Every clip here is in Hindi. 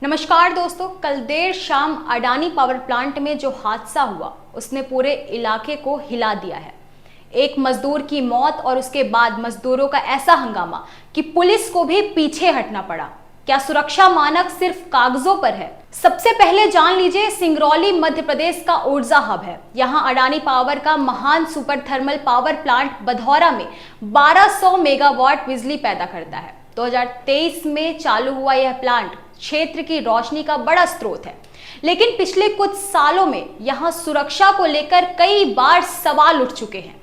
नमस्कार दोस्तों, कल देर शाम अडानी पावर प्लांट में जो हादसा हुआ उसने पूरे इलाके को हिला दिया है। एक मजदूर की मौत और उसके बाद मजदूरों का ऐसा हंगामा कि पुलिस को भी पीछे हटना पड़ा। क्या सुरक्षा मानक सिर्फ कागजों पर है? सबसे पहले जान लीजिए, सिंगरौली मध्य प्रदेश का ऊर्जा हब है। यहाँ अडानी पावर का महान सुपर थर्मल पावर प्लांट बधौरा में 1200 मेगावाट बिजली पैदा करता है। 2023 में चालू हुआ यह प्लांट क्षेत्र की रोशनी का बड़ा स्रोत है, लेकिन पिछले कुछ सालों में यहां सुरक्षा को लेकर कई बार सवाल उठ चुके हैं।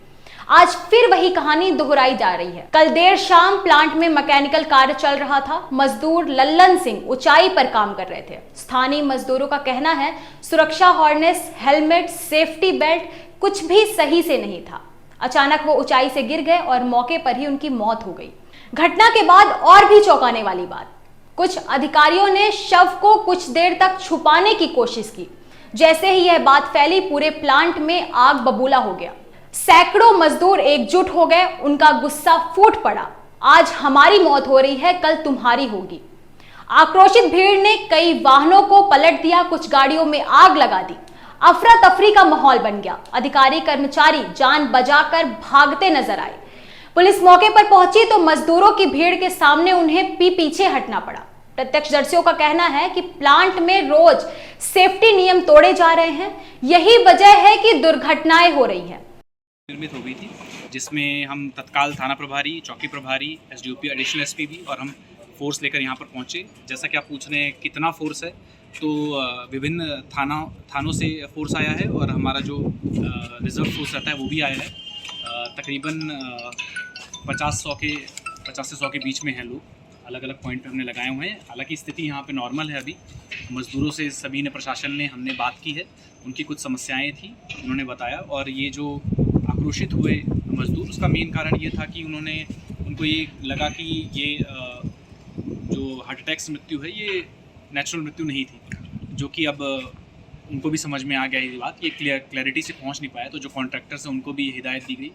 आज फिर वही कहानी दोहराई जा रही है। कल देर शाम प्लांट में मैकेनिकल कार्य चल रहा था। मजदूर लल्लन सिंह ऊंचाई पर काम कर रहे थे। स्थानीय मजदूरों का कहना है सुरक्षा हार्नेस, हेलमेट, सेफ्टी बेल्ट कुछ भी सही से नहीं था। अचानक वो ऊंचाई से गिर गए और मौके पर ही उनकी मौत हो गई। घटना के बाद और भी चौंकाने वाली बात, कुछ अधिकारियों ने शव को कुछ देर तक छुपाने की कोशिश की। जैसे ही यह बात फैली, पूरे प्लांट में आग बबूला हो गया। सैकड़ों मजदूर एकजुट हो गए, उनका गुस्सा फूट पड़ा। आज हमारी मौत हो रही है, कल तुम्हारी होगी। आक्रोशित भीड़ ने कई वाहनों को पलट दिया, कुछ गाड़ियों में आग लगा दी। अफरा तफरी का माहौल बन गया। अधिकारी कर्मचारी जान बचाकर भागते नजर आए। पुलिस मौके पर पहुंची तो मजदूरों की भीड़ के सामने उन्हें पीछे हटना पड़ा। प्रत्यक्षदर्शियों का कहना है कि प्लांट में रोज सेफ्टी नियम तोड़े जा रहे हैं। यही वजह है कि दुर्घटनाएं हो रही है। निर्मित हो गई थी, जिसमें हम तत्काल थाना प्रभारी, चौकी प्रभारी, एसडीओपी, एडिशनल एसपी भी और हम फोर्स लेकर यहाँ पर पहुँचे। जैसा कि आप पूछ रहे हैं कितना फोर्स है, तो विभिन्न थानों से फोर्स आया है और हमारा जो रिजर्व फोर्स रहता है वो भी आया है। तकरीबन 50 से 100 के बीच में हैं लोग। अलग अलग पॉइंट पे हमने लगाए हुए हैं। हालांकि स्थिति यहाँ पे नॉर्मल है। अभी मज़दूरों से सभी ने, प्रशासन ने, हमने बात की है। उनकी कुछ समस्याएं थी, उन्होंने बताया। और ये जो आक्रोशित हुए मज़दूर, उसका मेन कारण ये था कि उनको ये लगा कि ये जो हार्ट अटैक से मृत्यु है ये नेचुरल मृत्यु नहीं थी, जो कि अब उनको भी समझ में आ गया ये बात। ये क्लैरिटी से पहुँच नहीं पाया, तो जो कॉन्ट्रैक्टर्स हैं उनको भी हिदायत दी गई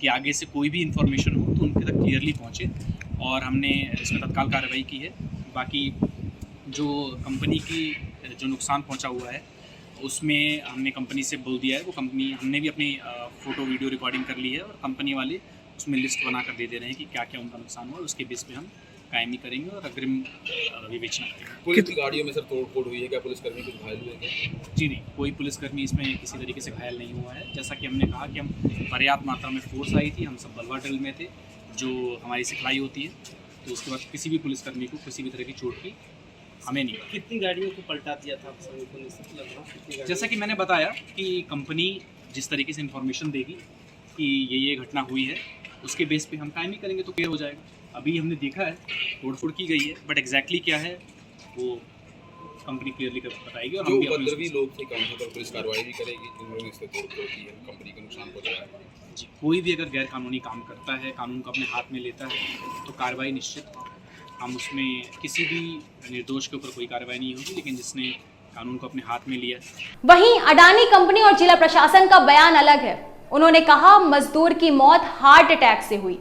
कि आगे से कोई भी इन्फॉर्मेशन हो तो उनके तक क्लियरली पहुँचे, और हमने इसमें तत्काल कार्रवाई की है। बाकी जो कंपनी की जो नुकसान पहुंचा हुआ है उसमें हमने कंपनी से बोल दिया है। वो कंपनी, हमने भी अपनी फ़ोटो वीडियो रिकॉर्डिंग कर ली है और कंपनी वाले उसमें लिस्ट बना कर दे दे रहे हैं कि क्या क्या उनका नुकसान हुआ। उसके बेस पे हम कायमी करेंगे और अग्रिम विवेचना करेंगे। पुलिस की गाड़ियों में सर तोड़-फोड़ हुई है, क्या पुलिसकर्मी कुछ घायल हुए हैं? जी नहीं, कोई पुलिसकर्मी इसमें किसी तरीके से घायल नहीं हुआ है। जैसा कि हमने कहा कि हम पर्याप्त मात्रा में फोर्स आई थी, हम सब बलवा ड्रिल में थे, जो हमारी सिखलाई होती है। तो उसके बाद किसी भी पुलिसकर्मी को किसी भी तरह की चोट की हमें नहीं। कितनी गाड़ियों को पलटा दिया था? जैसा कि मैंने बताया कि कंपनी जिस तरीके से इंफॉर्मेशन देगी कि ये घटना हुई है, उसके बेस पे हम कायमी करेंगे तो क्लियर हो जाएगा। अभी हमने देखा है तोड़फोड़ की गई है, बट एग्जैक्टली क्या है वो कंपनी क्लियरली बताएगी। और जो हम भी उपद्रवी लोग थे कानून पर पुलिस कार्रवाई भी करेगी, जिन लोगों ने इससे तोड़-फोड़ की है, कंपनी को नुकसान पहुंचाया है। जी, कोई भी अगर गैर कानूनी काम करता है, कानून को अपने हाथ में लेता है, तो कार्रवाई निश्चित। हम उसमें किसी भी निर्दोष के ऊपर कोई कार्रवाई नहीं होगी, लेकिन जिसने कानून को अपने हाथ में लिया। वहीं अडानी कंपनी और जिला प्रशासन का बयान अलग है। उन्होंने कहा मजदूर की मौत हार्ट अटैक से हुई।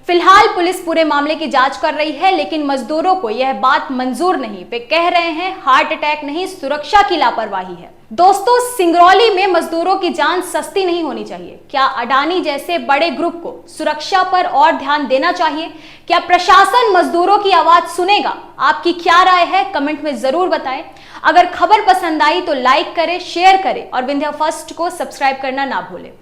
फिलहाल पुलिस पूरे मामले की जांच कर रही है, लेकिन मजदूरों को यह बात मंजूर नहीं। वे कह रहे हैं हार्ट अटैक नहीं, सुरक्षा की लापरवाही है। दोस्तों, सिंगरौली में मजदूरों की जान सस्ती नहीं होनी चाहिए। क्या अडानी जैसे बड़े ग्रुप को सुरक्षा पर और ध्यान देना चाहिए? क्या प्रशासन मजदूरों की आवाज सुनेगा? आपकी क्या राय है, कमेंट में जरूर बताएं। अगर खबर पसंद आई तो लाइक करें, शेयर करें और विंध्या फर्स्ट को सब्सक्राइब करना ना भूलें।